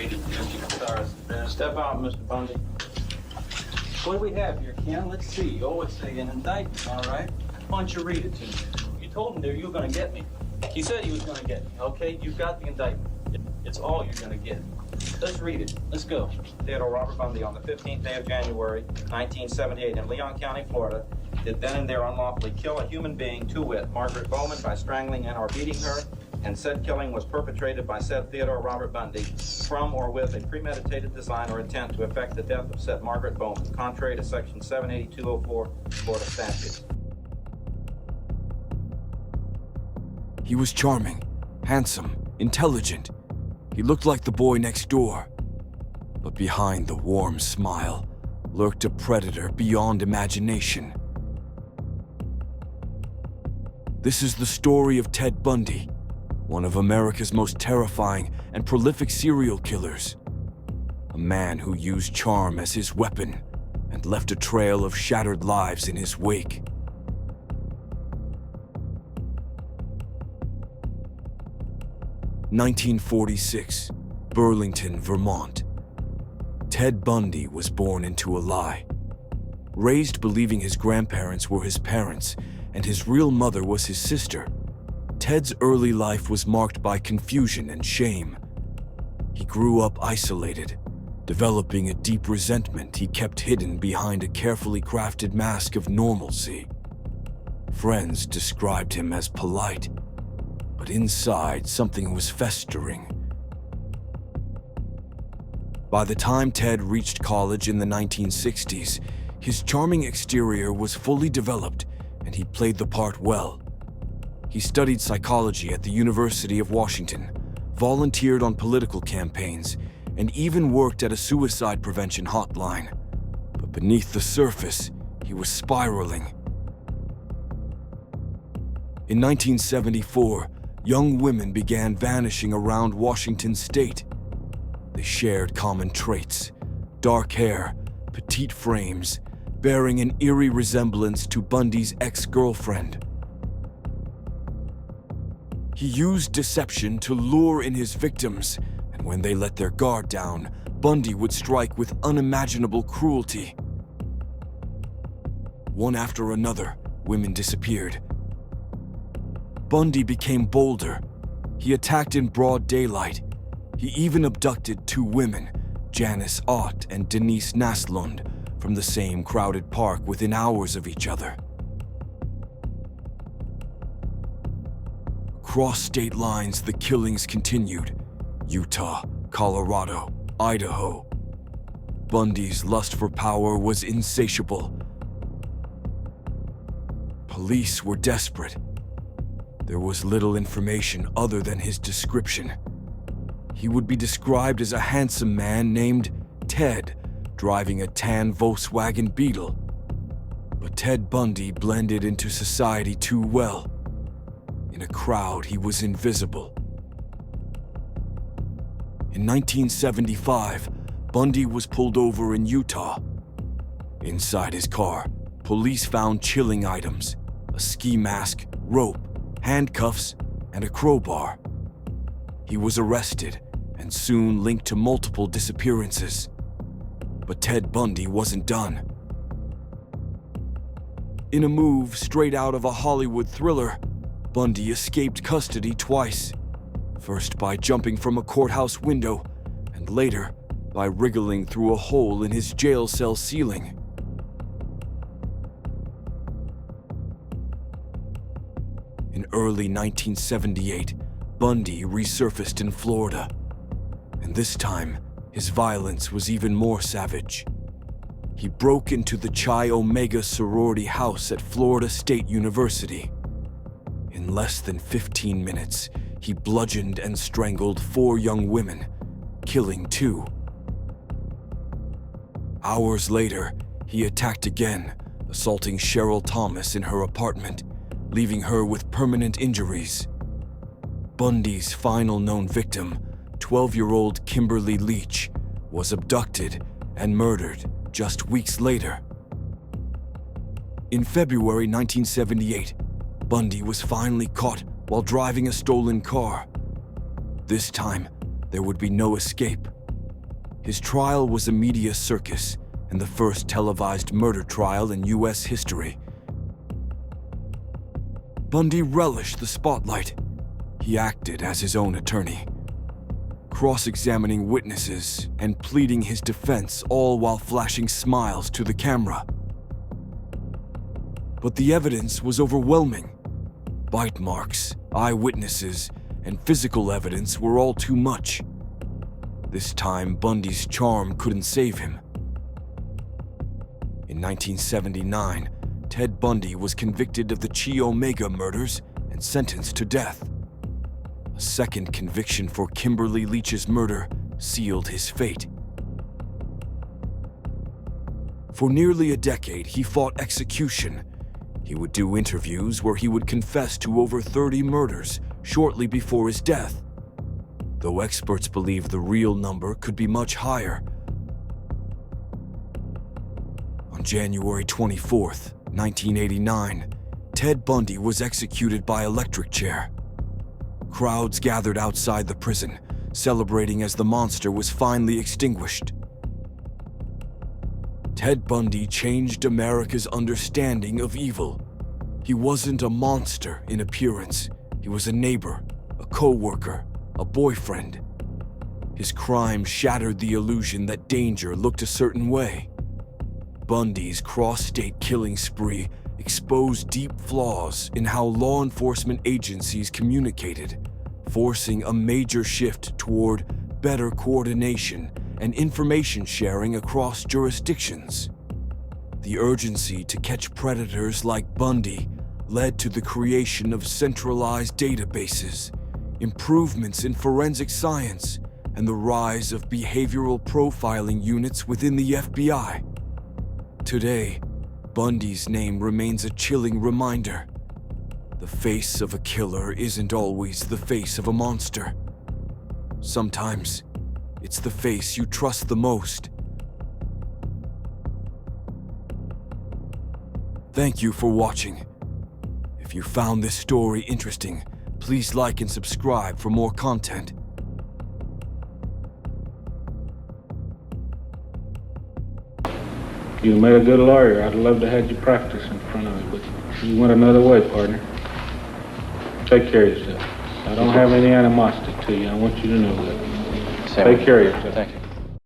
read it, Mr. Stars. Step out, Mr. Bundy. What do we have here, Ken? Let's see. Oh, it's an indictment, all right. Why don't you read it to me? You told him there you were going to get me. He said he was going to get me, okay? You've got the indictment. It's all you're going to get. Let's read it. Let's go. Theodore Robert Bundy, on the 15th day of January, 1978, in Leon County, Florida, did then and there unlawfully kill a human being, to wit, Margaret Bowman, by strangling and or beating her, and said killing was perpetrated by said Theodore Robert Bundy from or with a premeditated design or intent to effect the death of said Margaret Bowman, contrary to Section 78204 Florida statutes. He was charming, handsome, intelligent. He looked like the boy next door. But behind the warm smile lurked a predator beyond imagination. This is the story of Ted Bundy, one of America's most terrifying and prolific serial killers. A man who used charm as his weapon and left a trail of shattered lives in his wake. (1946), Burlington, Vermont. Ted Bundy was born into a lie. Raised believing his grandparents were his parents and his real mother was his sister, Ted's early life was marked by confusion and shame. He grew up isolated, developing a deep resentment he kept hidden behind a carefully crafted mask of normalcy. Friends described him as polite, but inside something was festering. By the time Ted reached college in the 1960s, his charming exterior was fully developed and he played the part well. He studied psychology at the University of Washington, volunteered on political campaigns, and even worked at a suicide prevention hotline. But beneath the surface, he was spiraling. In 1974, young women began vanishing around Washington state. They shared common traits: dark hair, petite frames, bearing an eerie resemblance to Bundy's ex-girlfriend. He used deception to lure in his victims, and when they let their guard down, Bundy would strike with unimaginable cruelty. One after another, women disappeared. Bundy became bolder. He attacked in broad daylight. He even abducted two women, Janice Ott and Denise Naslund, from the same crowded park within hours of each other. Across state lines, the killings continued. Utah, Colorado, Idaho. Bundy's lust for power was insatiable. Police were desperate. There was little information other than his description. He would be described as a handsome man named Ted, driving a tan Volkswagen Beetle. But Ted Bundy blended into society too well. In a crowd, he was invisible. In 1975, Bundy was pulled over in Utah. Inside his car, police found chilling items: a ski mask, rope, handcuffs, and a crowbar. He was arrested and soon linked to multiple disappearances. But Ted Bundy wasn't done. In a move straight out of a Hollywood thriller, Bundy escaped custody twice, first by jumping from a courthouse window, and later by wriggling through a hole in his jail cell ceiling. In early 1978, Bundy resurfaced in Florida, and this time, his violence was even more savage. He broke into the Chi Omega sorority house at Florida State University. In less than 15 minutes, he bludgeoned and strangled 4 young women, killing 2. Hours later, he attacked again, assaulting Cheryl Thomas in her apartment, leaving her with permanent injuries. Bundy's final known victim, 12-year-old Kimberly Leach, was abducted and murdered just weeks later. In February 1978, Bundy was finally caught while driving a stolen car. This time, there would be no escape. His trial was a media circus and the first televised murder trial in U.S. history. Bundy relished the spotlight. He acted as his own attorney, cross-examining witnesses and pleading his defense, all while flashing smiles to the camera. But the evidence was overwhelming. Bite marks, eyewitnesses, and physical evidence were all too much. This time, Bundy's charm couldn't save him. In 1979, Ted Bundy was convicted of the Chi Omega murders and sentenced to death. A second conviction for Kimberly Leach's murder sealed his fate. For nearly a decade, he fought execution. He would do interviews where he would confess to over 30 murders shortly before his death, though experts believe the real number could be much higher. On January 24th, 1989, Ted Bundy was executed by electric chair. Crowds gathered outside the prison, celebrating as the monster was finally extinguished. Ted Bundy changed America's understanding of evil. He wasn't a monster in appearance. He was a neighbor, a co-worker, a boyfriend. His crime shattered the illusion that danger looked a certain way. Bundy's cross-state killing spree exposed deep flaws in how law enforcement agencies communicated, forcing a major shift toward better coordination and information sharing across jurisdictions. The urgency to catch predators like Bundy led to the creation of centralized databases, improvements in forensic science, and the rise of behavioral profiling units within the FBI. Today, Bundy's name remains a chilling reminder. The face of a killer isn't always the face of a monster. Sometimes, it's the face you trust the most. Thank you for watching. If you found this story interesting, please like and subscribe for more content. You made a good lawyer. I'd love to have you practice in front of me, but you went another way, partner. Take care of yourself. I don't have any animosity to you. I want you to know that. Take care of yourself. Thank you.